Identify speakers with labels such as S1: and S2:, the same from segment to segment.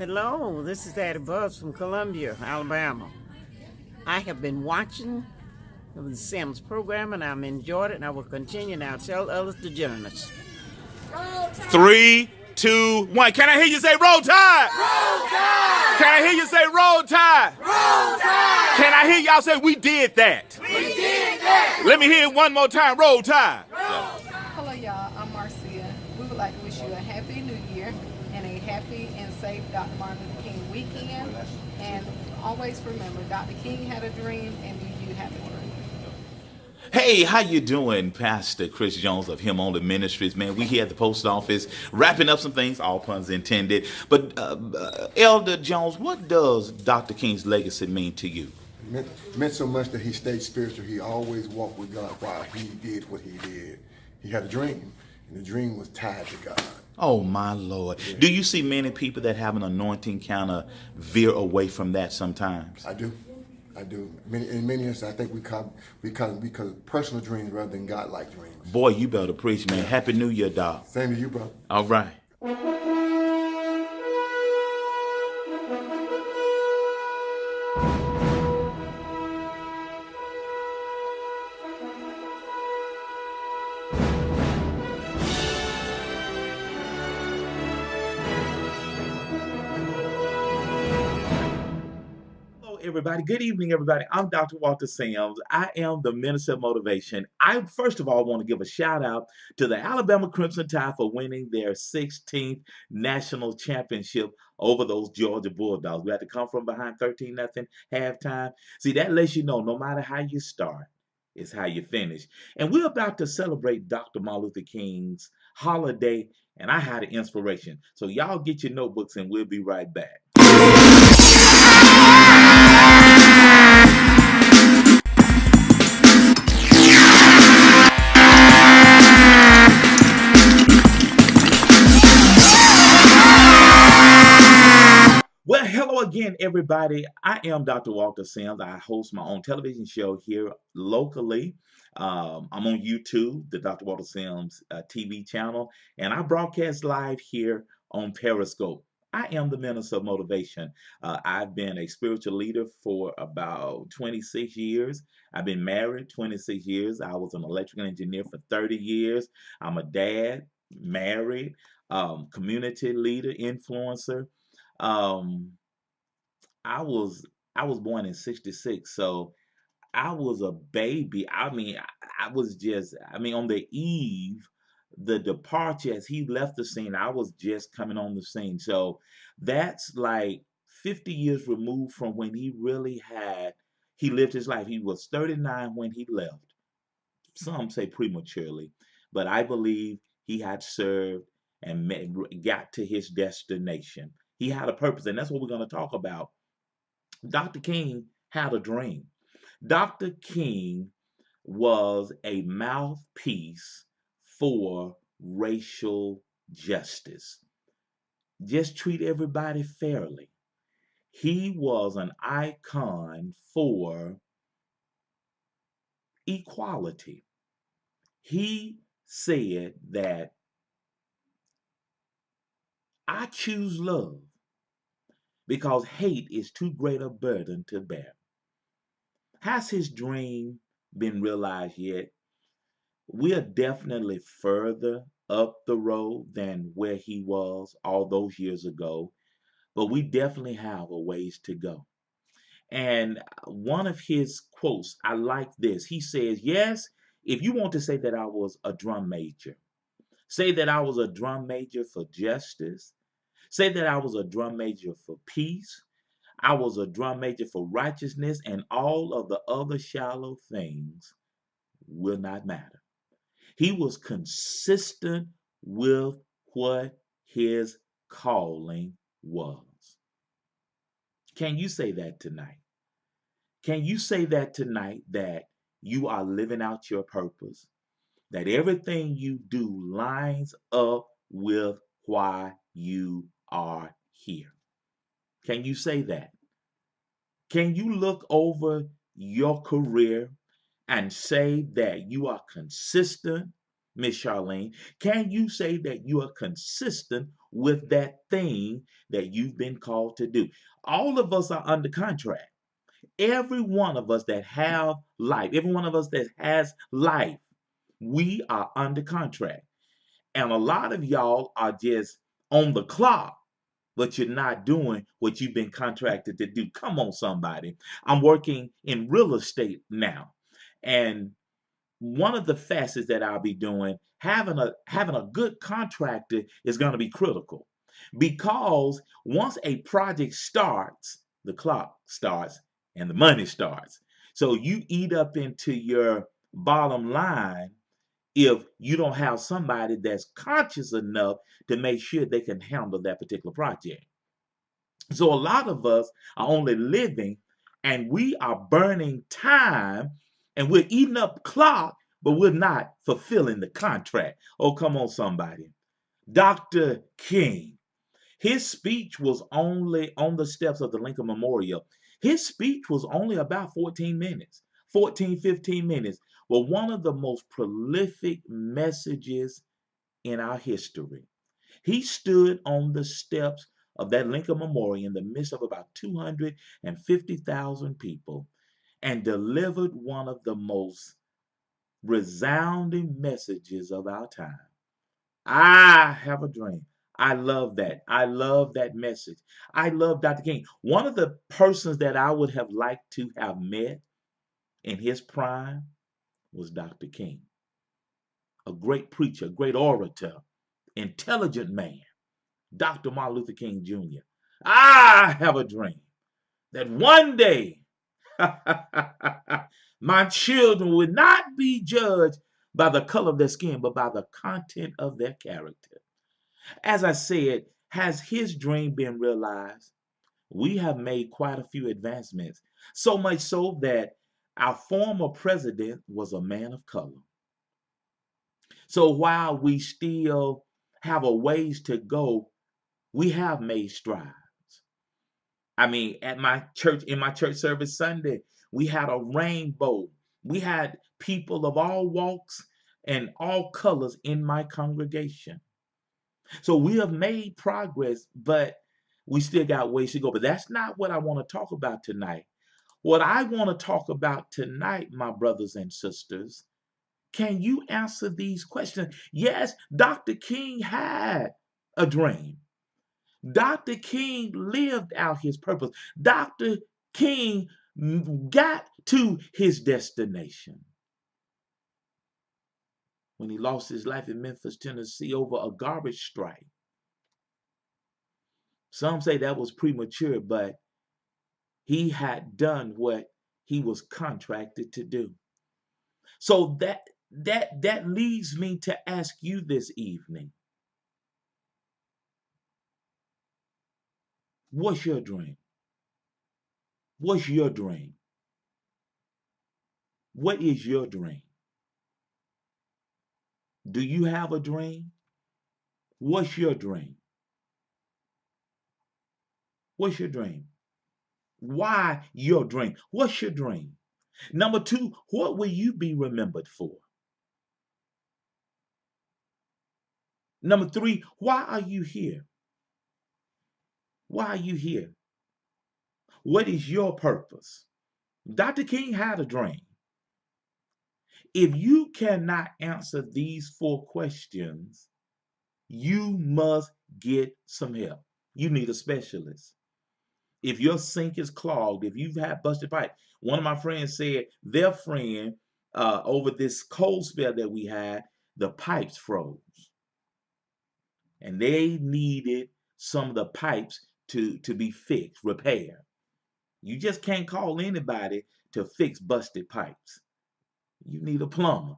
S1: Hello, this is Daddy Buzz from Columbia, Alabama. I have been watching the Sims program and I'm enjoyed it and I will continue now. Tell others to join us.
S2: 3, 2, 1. Can I hear you say roll tide?
S3: Roll Tide!
S2: Can I hear you say roll tide?
S3: Roll Tide!
S2: Can I hear y'all say we did that?
S3: We did that!
S2: Let me hear it one more time. Roll tide.
S4: Hello y'all, I'm Marcia. We would like to wish you a happy new year and a happy and safe Dr. Martin Luther King weekend. And always remember, Dr. King had a dream and you have a dream.
S2: Hey, how you doing, Pastor Chris Jones of Him Only Ministries? Man, we here at the post office wrapping up some things, all puns intended. But Elder Jones, what does Dr. King's legacy mean to you?
S5: Meant so much that he stayed spiritual. He always walked with God while he did what he did. He had a dream, and the dream was tied to God.
S2: Oh, my Lord. Yeah. Do you see many people that have an anointing kind of veer away from that sometimes?
S5: I do. In many instances, I think we call personal dreams rather than God-like dreams.
S2: Boy, you better preach, man. Happy New Year, Doc.
S5: Same to you, brother.
S2: All right. Everybody, good evening, everybody. I'm Dr. Walter Sims. I am the Minister of Motivation. I first of all want to give a shout out to the Alabama Crimson Tide for winning their 16th national championship over those Georgia Bulldogs. We had to come from behind 13-0 halftime. See, that lets you know no matter how you start, it's how you finish. And we're about to celebrate Dr. Martin Luther King's holiday, and I had an inspiration. So y'all get your notebooks and we'll be right back. Well, hello again, everybody. I am Dr. Walter Sims. I host my own television show here locally. I'm on YouTube, the Dr. Walter Sims TV channel, and I broadcast live here on Periscope. I am the Minister of Motivation. I've been a spiritual leader for about 26 years. I've been married 26 years. I was an electrical engineer for 30 years. I'm a dad, married, community leader, influencer. I was born in '66, so I was a baby. I was just on the eve, the departure as he left the scene, I was just coming on the scene. So that's like 50 years removed from when he lived his life. He was 39 when he left. Some say prematurely, but I believe he had served and got to his destination. He had a purpose, and that's what we're going to talk about. Dr. King had a dream. Dr. King was a mouthpiece for racial justice. Just treat everybody fairly. He was an icon for equality. He said that I choose love because hate is too great a burden to bear. Has his dream been realized yet? We are definitely further up the road than where he was all those years ago, but we definitely have a ways to go. And one of his quotes, I like this. He says, yes, if you want to say that I was a drum major, say that I was a drum major for justice, say that I was a drum major for peace, I was a drum major for righteousness, and all of the other shallow things will not matter. He was consistent with what his calling was. Can you say that tonight? Can you say that tonight, that you are living out your purpose? That everything you do lines up with why you are here? Can you say that? Can you look over your career and say that you are consistent, Miss Charlene? Can you say that you are consistent with that thing that you've been called to do. All of us are under contract. Every one of us that have life, every one of us that has life, we are under contract. And a lot of y'all are just on the clock, but you're not doing what you've been contracted to do. Come on, somebody. I'm working in real estate now. And one of the facets that I'll be doing, having a good contractor is going to be critical. Because once a project starts, the clock starts and the money starts. So you eat up into your bottom line if you don't have somebody that's conscious enough to make sure they can handle that particular project. So a lot of us are only living and we are burning time and we're eating up clock, but we're not fulfilling the contract. Oh, come on, somebody. Dr. King, his speech was only on the steps of the Lincoln Memorial. His speech was only about 14 minutes, 14, 15 minutes. Well, one of the most prolific messages in our history. He stood on the steps of that Lincoln Memorial in the midst of about 250,000 people and delivered one of the most resounding messages of our time. I have a dream. I love that. I love that message. I love Dr. King. One of the persons that I would have liked to have met in his prime was Dr. King, a great preacher, great orator, intelligent man. Dr. Martin Luther King Jr. I have a dream that one day my children would not be judged by the color of their skin, but by the content of their character. As I said, has his dream been realized? We have made quite a few advancements, so much so that our former president was a man of color. So while we still have a ways to go, we have made strides. I mean, at my church, in my church service Sunday, we had a rainbow. We had people of all walks and all colors in my congregation. So we have made progress, but we still got ways to go. But that's not what I want to talk about tonight. What I want to talk about tonight, my brothers and sisters, can you answer these questions? Yes, Dr. King had a dream. Dr. King lived out his purpose. Dr. King got to his destination when he lost his life in Memphis, Tennessee over a garbage strike. Some say that was premature, but he had done what he was contracted to do. So that leads me to ask you this evening. What's your dream? What's your dream? What is your dream? Do you have a dream? What's your dream? What's your dream? Why your dream? What's your dream? Number two, what will you be remembered for? Number three, why are you here? Why are you here? What is your purpose? Dr. King had a dream. If you cannot answer these four questions, you must get some help. You need a specialist. If your sink is clogged, if you've had busted pipe, one of my friends said their friend, over this cold spell that we had, the pipes froze. And they needed some of the pipes to be fixed, repaired. You just can't call anybody to fix busted pipes. You need a plumber.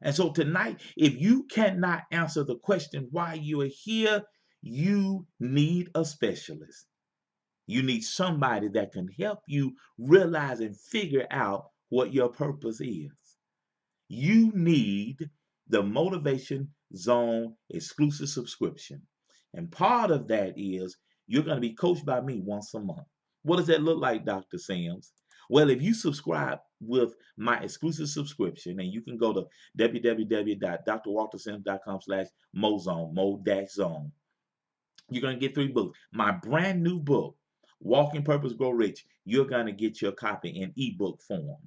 S2: And so tonight, if you cannot answer the question why you are here, you need a specialist. You need somebody that can help you realize and figure out what your purpose is. You need the Motivation Zone exclusive subscription. And part of that is you're going to be coached by me once a month. What does that look like, Dr. Sims? Well, if you subscribe with my exclusive subscription, and you can go to www.drwaltersims.com/mozone, mo-zone, you're going to get 3 books. My brand new book, Walking Purpose Grow Rich, you're going to get your copy in ebook form.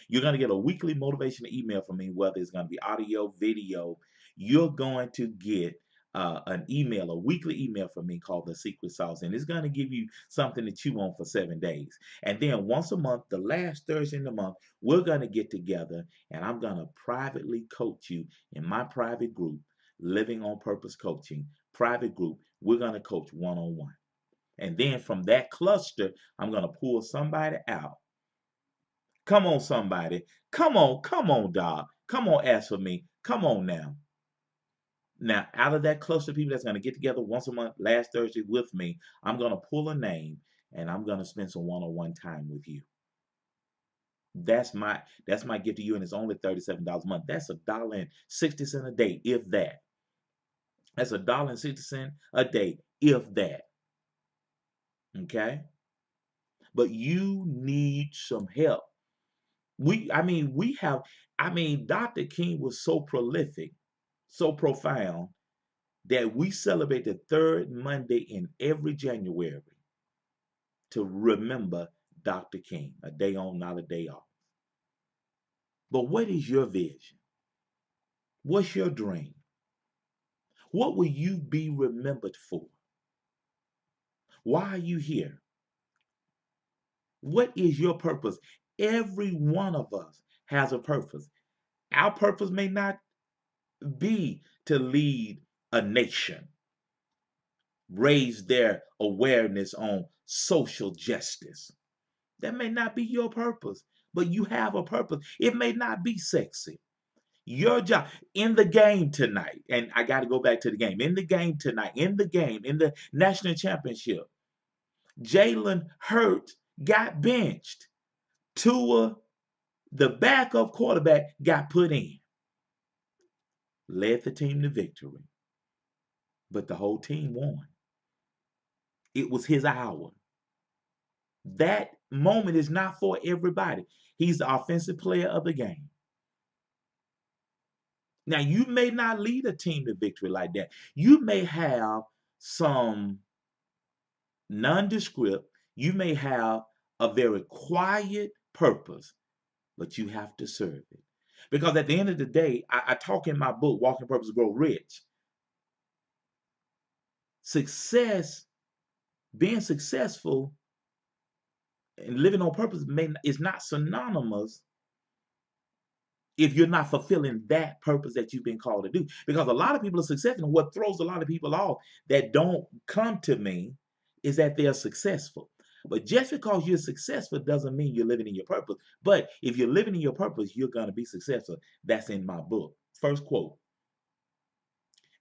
S2: You're going to get a weekly motivational email from me, whether it's going to be audio, video. You're going to get an email, a weekly email from me called The Secret Sauce, and it's going to give you something to chew on for 7 days. And then once a month, the last Thursday in the month, we're going to get together, and I'm going to privately coach you in my private group, Living on Purpose Coaching, private group. We're going to coach one-on-one. And then from that cluster, I'm going to pull somebody out. Come on, somebody. Come on, dog. Come on, ask for me. Come on now. Now, out of that cluster of people that's going to get together once a month, last Thursday with me, I'm going to pull a name and I'm going to spend some one-on-one time with you. That's my gift to you, and it's only $37 a month. That's $1.60 a day, if that. That's $1.60 a day, if that. Okay? But you need some help. Dr. King was so prolific, so profound, that we celebrate the third Monday in every January to remember Dr. King. A day on, not a day off. But what is your vision? What's your dream? What will you be remembered for? Why are you here? What is your purpose? Every one of us has a purpose. Our purpose may not be to lead a nation, raise their awareness on social justice. That may not be your purpose, but you have a purpose. It may not be sexy. Your job in the game tonight, and I got to go back to the game. In the game tonight, in the national championship, Jalen Hurts got benched. Tua, the backup quarterback, got put in. Led the team to victory. But the whole team won. It was his hour. That moment is not for everybody. He's the offensive player of the game. Now, you may not lead a team to victory like that. You may have some nondescript, you may have a very quiet purpose, but you have to serve it. Because at the end of the day, I talk in my book, Walking Purpose Grow Rich. Success, being successful and living on purpose is not synonymous if you're not fulfilling that purpose that you've been called to do. Because a lot of people are successful, and what throws a lot of people off that don't come to me is that they're successful. But just because you're successful doesn't mean you're living in your purpose. But if you're living in your purpose, you're going to be successful. That's in my book. First quote.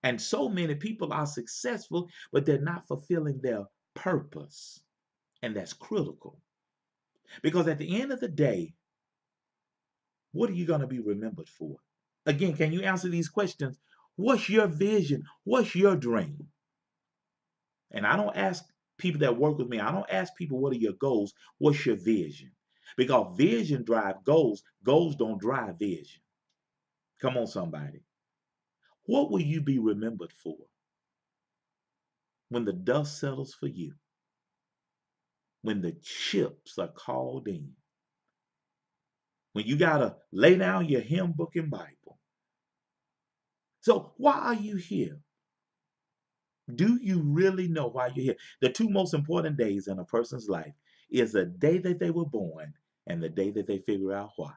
S2: And so many people are successful, but they're not fulfilling their purpose. And that's critical. Because at the end of the day, what are you going to be remembered for? Again, can you answer these questions? What's your vision? What's your dream? And I don't ask people that work with me, I don't ask people, what are your goals? What's your vision? Because vision drives goals. Goals don't drive vision. Come on, somebody. What will you be remembered for when the dust settles for you? When the chips are called in? When you got to lay down your hymn book and Bible? So why are you here? Do you really know why you're here? The 2 most important days in a person's life is the day that they were born and the day that they figure out why.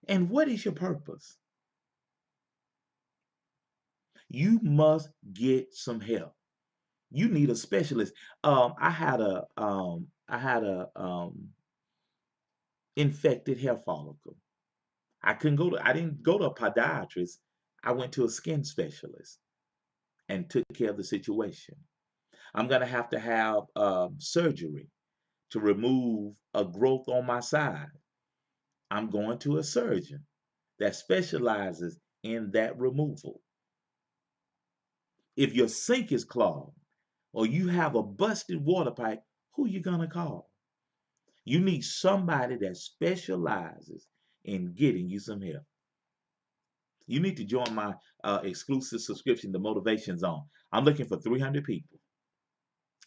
S2: And what is your purpose? You must get some help. You need a specialist. I had a infected hair follicle. I didn't go to a podiatrist. I went to a skin specialist and took care of the situation. I'm gonna have to have surgery to remove a growth on my side. I'm going to a surgeon that specializes in that removal. If your sink is clogged or you have a busted water pipe, who you gonna call? You need somebody that specializes in getting you some help. You need to join my exclusive subscription, the Motivation Zone. I'm looking for 300 people.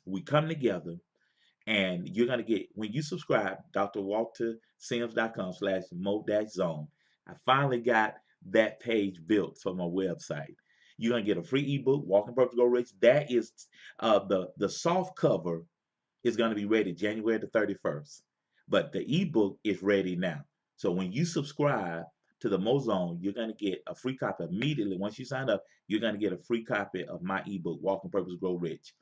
S2: We come together and you're going to get, when you subscribe, drwaltersims.com/mo-zone. I finally got that page built for my website. You're going to get a free ebook, Walking Purpose Go Rich. That is the soft cover is going to be ready January the 31st. But the ebook is ready now. So when you subscribe to the Mozone, you're going to get a free copy immediately. Once you sign up, you're going to get a free copy of my ebook, Walking Purpose Grow Rich.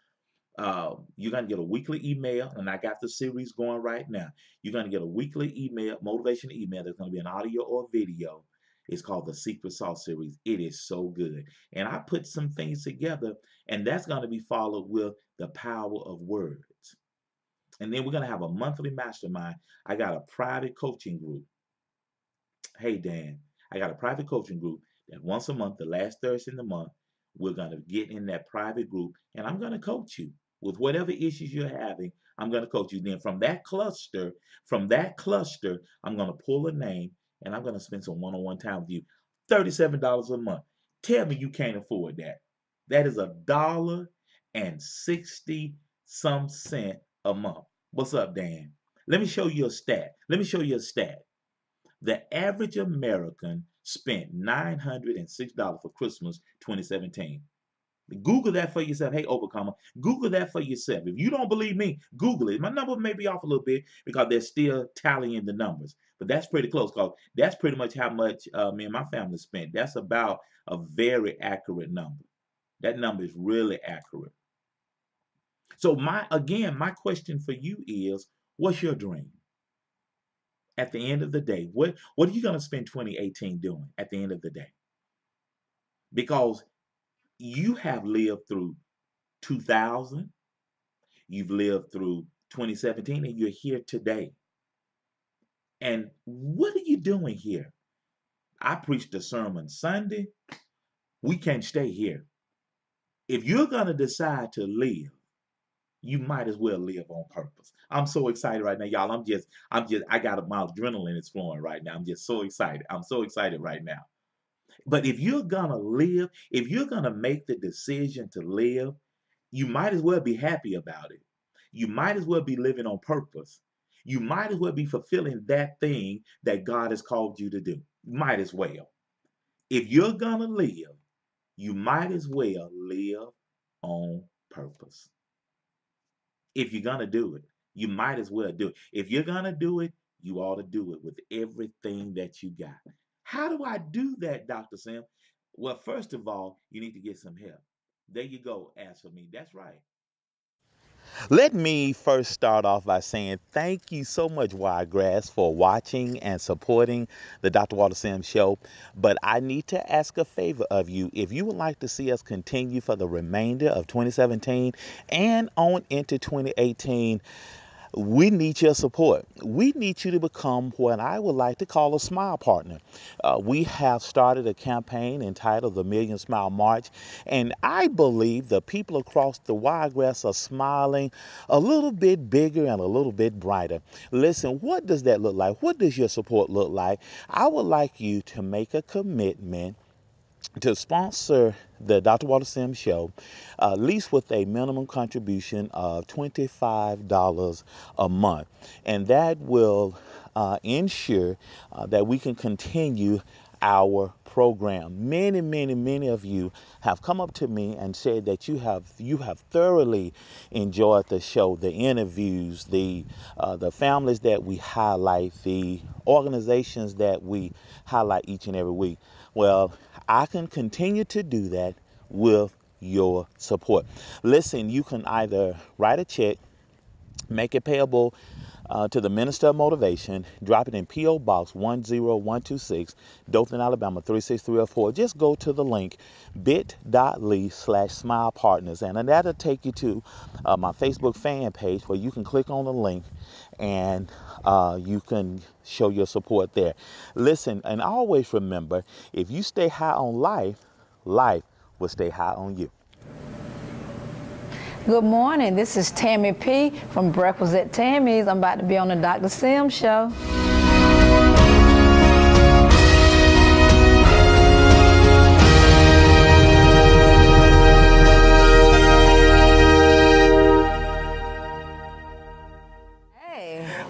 S2: You're going to get a weekly email, and I got the series going right now. You're going to get a weekly email, motivation email. There's going to be an audio or video. It's called the Secret Sauce series. It is so good. And I put some things together, and that's going to be followed with the power of words. And then we're going to have a monthly mastermind. I got a private coaching group. Hey, Dan, I got a private coaching group that once a month, the last Thursday in the month, we're going to get in that private group, and I'm going to coach you with whatever issues you're having. I'm going to coach you. Then from that cluster, I'm going to pull a name, and I'm going to spend some one-on-one time with you. $37 a month. Tell me you can't afford that. That is $1.60 some cent a month. What's up, Dan? Let me show you a stat. The average American spent $906 for Christmas 2017. Google that for yourself. Hey, Overcomer, Google that for yourself. If you don't believe me, Google it. My number may be off a little bit because they're still tallying the numbers, but that's pretty close because that's pretty much how much me and my family spent. That's about a very accurate number. That number is really accurate. So my question for you is, what's your dream? At the end of the day, what are you going to spend 2018 doing at the end of the day? Because you have lived through 2000, you've lived through 2017, and you're here today. And what are you doing here? I preached a sermon Sunday. We can't stay here. If you're going to decide to live, you might as well live on purpose. I'm so excited right now, y'all. I got my adrenaline is flowing right now. I'm just so excited. I'm so excited right now. But if you're gonna live, if you're gonna make the decision to live, you might as well be happy about it. You might as well be living on purpose. You might as well be fulfilling that thing that God has called you to do. Might as well. If you're gonna live, you might as well live on purpose. If you're gonna do it, you might as well do it. If you're gonna do it, you ought to do it with everything that you got. How do I do that, Dr. Sim? Well, first of all, you need to get some help. There you go, ask for me. That's right. Let me first start off by saying thank you so much, Wiregrass, for watching and supporting the Dr. Walter Sims Show. But I need to ask a favor of you. If you would like to see us continue for the remainder of 2017 and on into 2018, we need your support. We need you to become what I would like to call a smile partner. We have started a campaign entitled the Million Smile March, and I believe the people across the Wiregrass are smiling a little bit bigger and a little bit brighter. Listen, what does that look like? What does your support look like? I would like you to make a commitment to sponsor the Dr. Walter Sims Show, at least with a minimum contribution of $25 a month. And that will ensure that we can continue our program. Many of you have come up to me and said that you have thoroughly enjoyed the show, the interviews, the families that we highlight, the organizations that we highlight each and every week. Well, I can continue to do that with your support. Listen, you can either write a check, make it payable to the Minister of Motivation, drop it in P.O. Box 10126, Dothan, Alabama 36304. Just go to the link bit.ly/smile partners, and that'll take you to my Facebook fan page where you can click on the link and you can show your support there. Listen, and always remember, if you stay high on life, life will stay high on you.
S6: Good morning. This is Tammie P. from Breakfast at Tammie's. I'm about to be on the Dr. Sims show.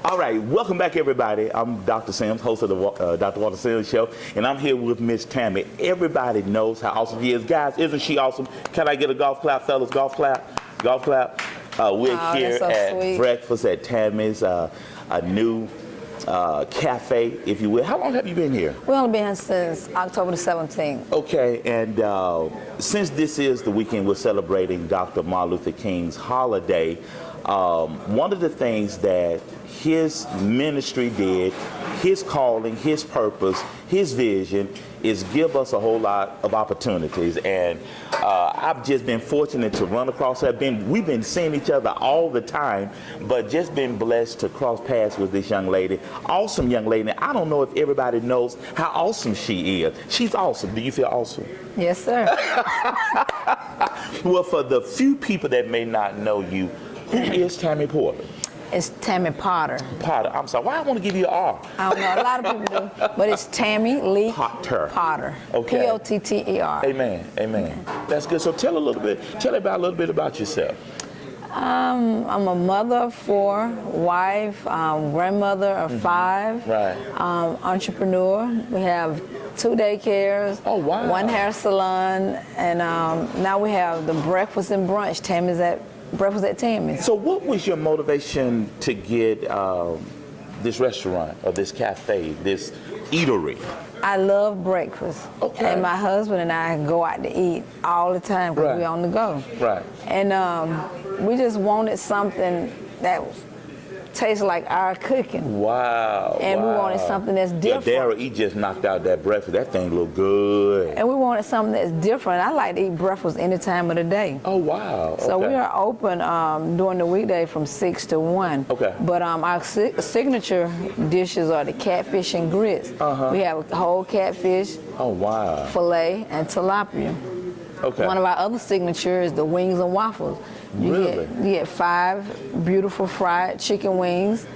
S2: All right, welcome back, everybody. I'm Dr. Sims, host of the Dr. Walter Sims Show, and I'm here with Miss Tammie. Everybody knows how awesome she is. Guys, isn't she awesome? Can I get a golf clap, fellas? Golf clap? Golf clap? We're here
S6: so
S2: at
S6: sweet.
S2: Breakfast at Tammie's, a new cafe, if you will. How long have you been here?
S6: We've only been here since October the 17th.
S2: Okay, and since this is the weekend we're celebrating Dr. Martin Luther King's holiday, one of the things that his ministry did, his calling, his purpose, his vision is give us a whole lot of opportunities. And I've just been fortunate to run across her. We've been seeing each other all the time, but just been blessed to cross paths with this young lady. Awesome young lady. I don't know if everybody knows how awesome she is. She's awesome. Do you feel awesome?
S6: Yes, sir.
S2: Well, for the few people that may not know you, who is Tammie Potter?
S6: It's Tammie Potter.
S2: Potter. I'm sorry. Why I want to give you an R?
S6: I don't know. A lot of people do. But it's Tammie Lee Potter.
S2: Okay.
S6: P-O-T-T-E-R.
S2: Amen. Amen. That's good. So tell a little bit about yourself.
S6: I'm a mother of 4, wife, grandmother of 5,
S2: Right.
S6: Entrepreneur. We have 2 daycares,
S2: Oh, wow.
S6: 1 hair salon, and now we have the breakfast and brunch. Tammie's at Breakfast at Tammie's.
S2: So what was your motivation to get this restaurant or this cafe, this eatery?
S6: I love breakfast.
S2: Okay.
S6: And my husband and I go out to eat all the time because
S2: Right.
S6: we're on the go.
S2: Right.
S6: And we just wanted something that tastes like our cooking.
S2: Wow.
S6: And we wanted something that's different.
S2: Yeah, Daryl, he just knocked out that breakfast. That thing looked good.
S6: And we wanted something that's different. I like to eat breakfast any time of the day.
S2: Oh, wow.
S6: So
S2: Okay.
S6: we are open during the weekday from 6 to 1.
S2: Okay.
S6: But our signature dishes are the catfish and grits. We have whole catfish,
S2: Oh, wow.
S6: filet, and tilapia.
S2: Okay.
S6: One of our other signatures is the wings and waffles.
S2: Really?
S6: You get 5 beautiful fried chicken wings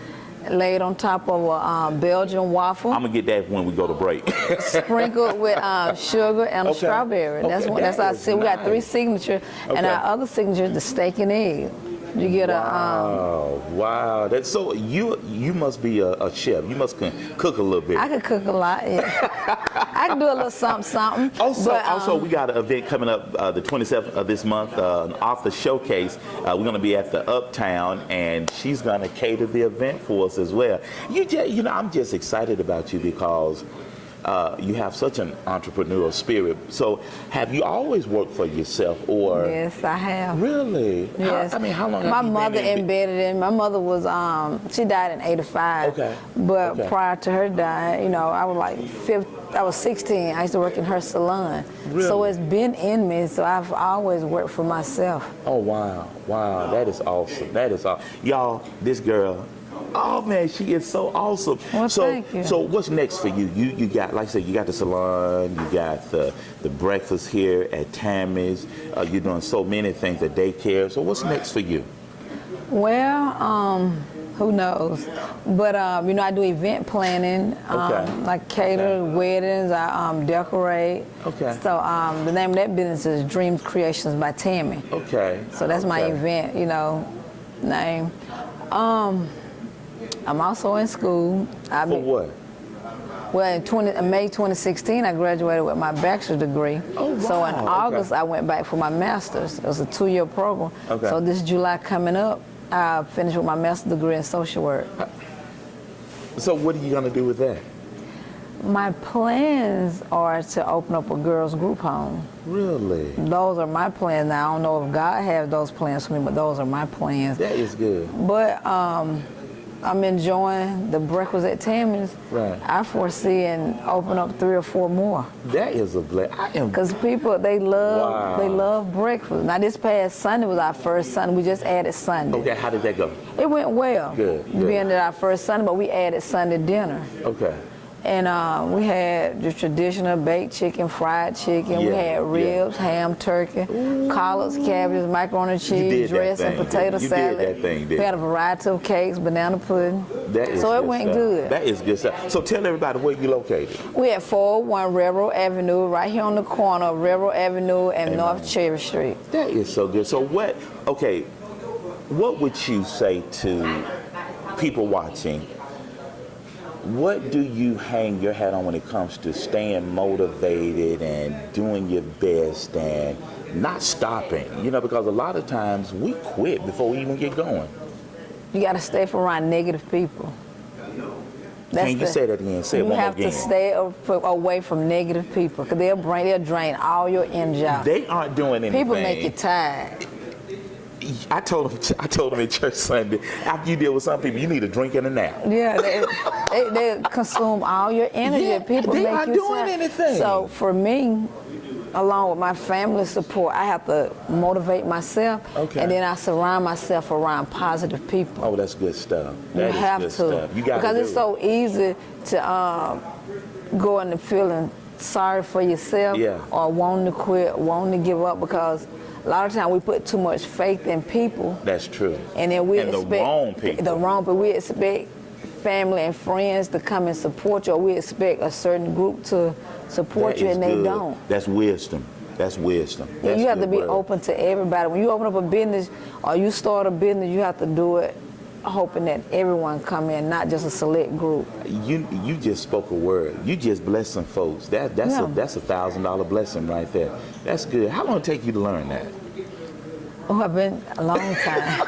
S6: laid on top of a Belgian waffle,
S2: I'm going to get that when we go to break.
S6: sprinkled with sugar and
S2: Okay.
S6: strawberry. That's
S2: Okay,
S6: what. That's
S2: that
S6: our.
S2: is
S6: We got 3
S2: nice.
S6: signatures, and
S2: Okay.
S6: our other signature is the steak and egg. You get
S2: Wow. That's so you must be a chef. You must cook a little bit.
S6: I could cook a lot. Yeah. I can do a little something.
S2: Also, we got an event coming up the 27th of this month, an author showcase. We're going to be at the Uptown, and she's going to cater the event for us as well. I'm just excited about you because you have such an entrepreneurial spirit. So, have you always worked for yourself, or?
S6: Yes, I have.
S2: Really?
S6: Yes.
S2: How long?
S6: My
S2: have you
S6: mother
S2: been
S6: embedded in. My mother was she died in '85.
S2: Okay.
S6: But
S2: Okay.
S6: prior to her dying, I was like 15. I was 16. I used to work in her salon.
S2: Really?
S6: So it's been in me. So I've always worked for myself.
S2: Oh, wow. That is awesome. That is awesome. Y'all, this girl, oh man, she is so awesome.
S6: Well, thank you.
S2: So what's next for you? You got, like I said, you got the salon, you got the breakfast here at Tammie's. You're doing so many things, the daycare. So what's next for you?
S6: Well, who knows? But I do event planning,
S2: Okay.
S6: like cater weddings. I decorate.
S2: Okay.
S6: So the name of that business is Dreams Creations by Tammie.
S2: Okay.
S6: So that's my
S2: Okay.
S6: event, name. I'm also in school.
S2: For what?
S6: Well, in May 2016, I graduated with my bachelor's degree.
S2: Oh,
S6: So in
S2: wow.
S6: August,
S2: Okay.
S6: I went back for my master's. It was a 2-year program.
S2: Okay.
S6: So this July coming up, I finished with my master's degree in social work.
S2: So what are you gonna do with that?
S6: My plans are to open up a girls' group home.
S2: Really?
S6: Those are my plans. Now, I don't know if God has those plans for me, but those are my plans.
S2: That is good.
S6: But I'm enjoying the breakfast at Tammie's.
S2: Right.
S6: I foresee and open up 3 or 4 more.
S2: That is a blessing. I am.
S6: Because people, they love breakfast. Now, this past Sunday was our first Sunday. We just added Sunday.
S2: Okay, how did that go?
S6: It went well.
S2: Good,
S6: We
S2: good.
S6: ended our first Sunday, but we added Sunday dinner.
S2: Okay.
S6: And we had the traditional baked chicken, fried chicken. We
S2: Yeah,
S6: had ribs, ham, turkey, collards, cabbages, macaroni and
S2: did
S6: cheese,
S2: that
S6: dressing,
S2: thing,
S6: potato
S2: you did
S6: salad.
S2: that thing, didn't
S6: We had a
S2: you?
S6: variety of cakes, banana pudding.
S2: That is
S6: So it
S2: good
S6: went
S2: stuff.
S6: good.
S2: That is good stuff. So tell everybody where you located.
S6: We at 401 Railroad Avenue, right here on the corner of Railroad Avenue and
S2: Amen.
S6: North Cherry Street.
S2: That is so good. So what would you say to people watching? What do you hang your hat on when it comes to staying motivated and doing your best and not stopping? You know, because a lot of times we quit before we even get going.
S6: You got to stay from around negative people.
S2: Can you say that again? Say it
S6: You
S2: one more
S6: have
S2: again.
S6: to stay away from negative people because they'll drain all your energy out.
S2: They aren't doing anything.
S6: People make you tired.
S2: I told them in church Sunday, after you deal with some people, you need a drink and a nap.
S6: Yeah, they consume all your energy.
S2: Yeah,
S6: People
S2: they
S6: make
S2: aren't
S6: you
S2: doing
S6: tired.
S2: anything.
S6: So for me, along with my family support, I have to motivate myself,
S2: Okay.
S6: and then I surround myself around positive people.
S2: Oh, that's good stuff.
S6: You
S2: That is
S6: have
S2: good
S6: to,
S2: stuff. You got
S6: because
S2: to
S6: it's so easy to go into feeling sorry for yourself
S2: Yeah.
S6: or wanting to quit, wanting to give up, because a lot of times we put too much faith in people,
S2: That's true.
S6: and then we
S2: And the
S6: expect
S2: wrong people.
S6: but we expect family and friends to come and support you, or we expect a certain group to support
S2: That
S6: you,
S2: is
S6: and they
S2: good.
S6: don't.
S2: That's wisdom. That's wisdom.
S6: Yeah,
S2: That's
S6: you have to
S2: good
S6: be
S2: word.
S6: open to everybody. When you open up a business or you start a business, you have to do it hoping that everyone come in, not just a select group.
S2: You just spoke a word. You just blessed some folks. That's
S6: Yeah.
S2: a $1,000 blessing right there. That's good. How long did it take you to learn that?
S6: Oh, I've been a long time.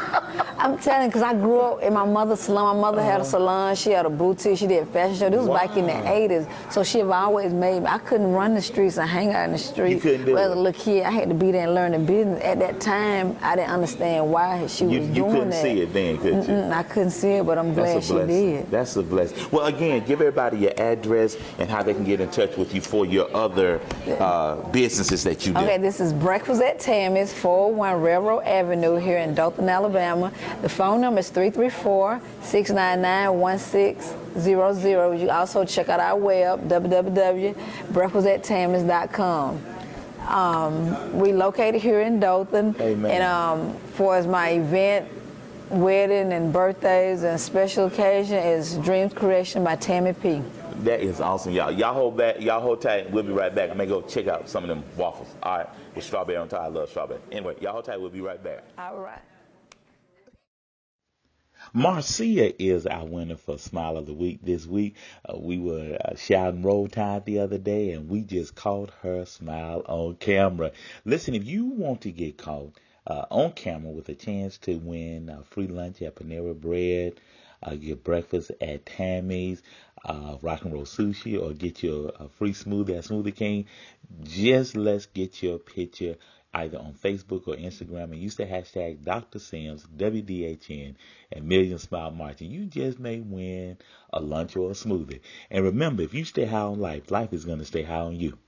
S6: I'm telling you, because I grew up in my mother's salon. My mother had a salon. She had a boutique. She did fashion show. This was back in the 80s. So she have always made me. I couldn't run the streets and hang out in the street.
S2: You couldn't do
S6: As a
S2: it.
S6: little kid, I had to be there and learn the business. At that time, I didn't understand why she was
S2: You
S6: doing
S2: couldn't
S6: that.
S2: see it then, could you?
S6: I couldn't see it, but I'm glad
S2: That's a
S6: she
S2: blessing.
S6: did.
S2: That's a blessing. Well, again, give everybody your address and how they can get in touch with you for your other businesses that you do.
S6: Okay, this is Breakfast at Tammie's, 401 Railroad Avenue here in Dothan, Alabama. The phone number is 334-699-1600. You can also check out our web, www.breakfastattammies.com. We located here in Dothan.
S2: Amen.
S6: And for as my event, wedding and birthdays and special occasion is Dreams Creation by Tammie P.
S2: That is awesome, y'all. Y'all hold back. Y'all hold tight. We'll be right back. I'm gonna go check out some of them waffles. All right, with strawberry on top. I love strawberry. Anyway, y'all hold tight. We'll be right back.
S6: All right.
S2: Marcia is our winner for Smile of the Week this week. We were shouting Roll Tide the other day, and we just caught her smile on camera. Listen, if you want to get caught on camera with a chance to win free lunch at Panera Bread, get breakfast at Tammie's, Rock and Roll Sushi, or get your free smoothie at Smoothie King, just let's get your picture either on Facebook or Instagram and use the hashtag Dr. Sims, WDHN, and Million Smile March. And you just may win a lunch or a smoothie. And remember, if you stay high on life, life is going to stay high on you.